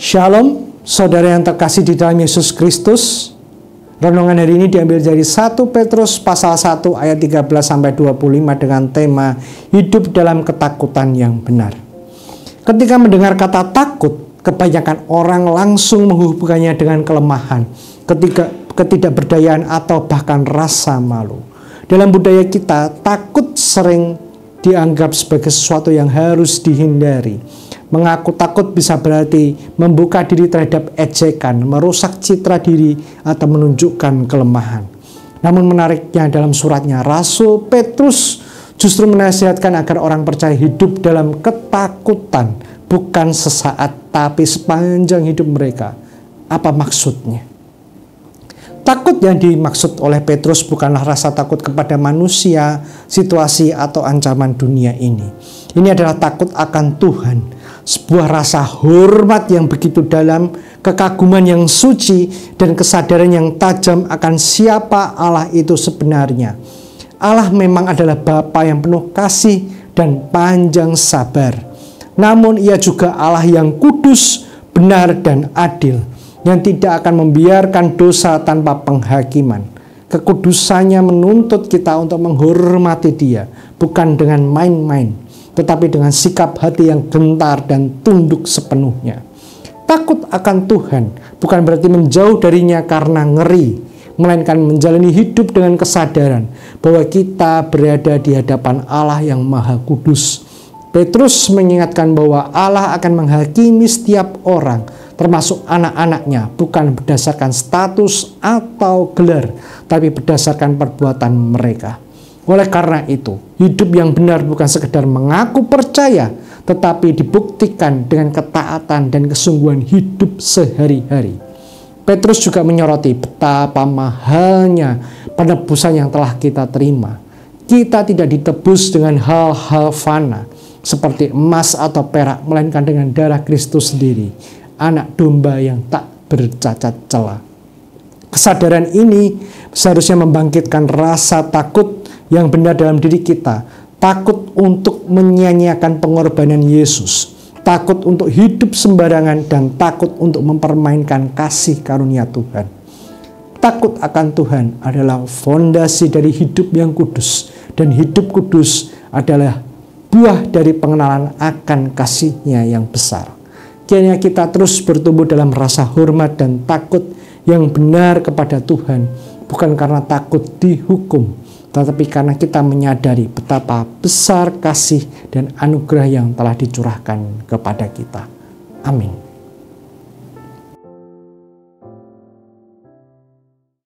Shalom, saudara yang terkasih di dalam Yesus Kristus. Renungan hari ini diambil dari 1 Petrus pasal 1 ayat 13-25 dengan tema hidup dalam ketakutan yang benar. Ketika mendengar kata takut, kebanyakan orang langsung menghubungkannya dengan kelemahan, ketidakberdayaan atau bahkan rasa malu. Dalam budaya kita, takut sering dianggap sebagai sesuatu yang harus dihindari. Mengaku takut bisa berarti membuka diri terhadap ejekan, merusak citra diri, atau menunjukkan kelemahan. Namun menariknya dalam suratnya, Rasul Petrus justru menasihatkan agar orang percaya hidup dalam ketakutan, bukan sesaat, tapi sepanjang hidup mereka. Apa maksudnya? Takut yang dimaksud oleh Petrus bukanlah rasa takut kepada manusia, situasi, atau ancaman dunia ini. Ini adalah takut akan Tuhan, sebuah rasa hormat yang begitu dalam, kekaguman yang suci, dan kesadaran yang tajam akan siapa Allah itu sebenarnya. Allah memang adalah Bapa yang penuh kasih dan panjang sabar. Namun Ia juga Allah yang kudus, benar, dan adil, yang tidak akan membiarkan dosa tanpa penghakiman. Kekudusannya menuntut kita untuk menghormati Dia, bukan dengan main-main, tetapi dengan sikap hati yang gentar dan tunduk sepenuhnya. Takut akan Tuhan bukan berarti menjauh darinya karena ngeri, melainkan menjalani hidup dengan kesadaran bahwa kita berada di hadapan Allah yang Maha Kudus. Petrus mengingatkan bahwa Allah akan menghakimi setiap orang, termasuk anak-anaknya, bukan berdasarkan status atau gelar, tapi berdasarkan perbuatan mereka. Oleh karena itu, hidup yang benar bukan sekedar mengaku percaya, tetapi dibuktikan dengan ketaatan dan kesungguhan hidup sehari-hari. Petrus juga menyoroti betapa mahalnya penebusan yang telah kita terima. Kita tidak ditebus dengan hal-hal fana, seperti emas atau perak, melainkan dengan darah Kristus sendiri, anak domba yang tak bercacat celah. Kesadaran ini seharusnya membangkitkan rasa takut yang benar dalam diri kita. Takut untuk menyia-nyiakan pengorbanan Yesus, takut untuk hidup sembarangan, dan takut untuk mempermainkan kasih karunia Tuhan. Takut akan Tuhan adalah fondasi dari hidup yang kudus, dan hidup kudus adalah buah dari pengenalan akan kasih-Nya yang besar. Kiranya kita terus bertumbuh dalam rasa hormat dan takut yang benar kepada Tuhan, bukan karena takut dihukum, tetapi karena kita menyadari betapa besar kasih dan anugerah yang telah dicurahkan kepada kita. Amin.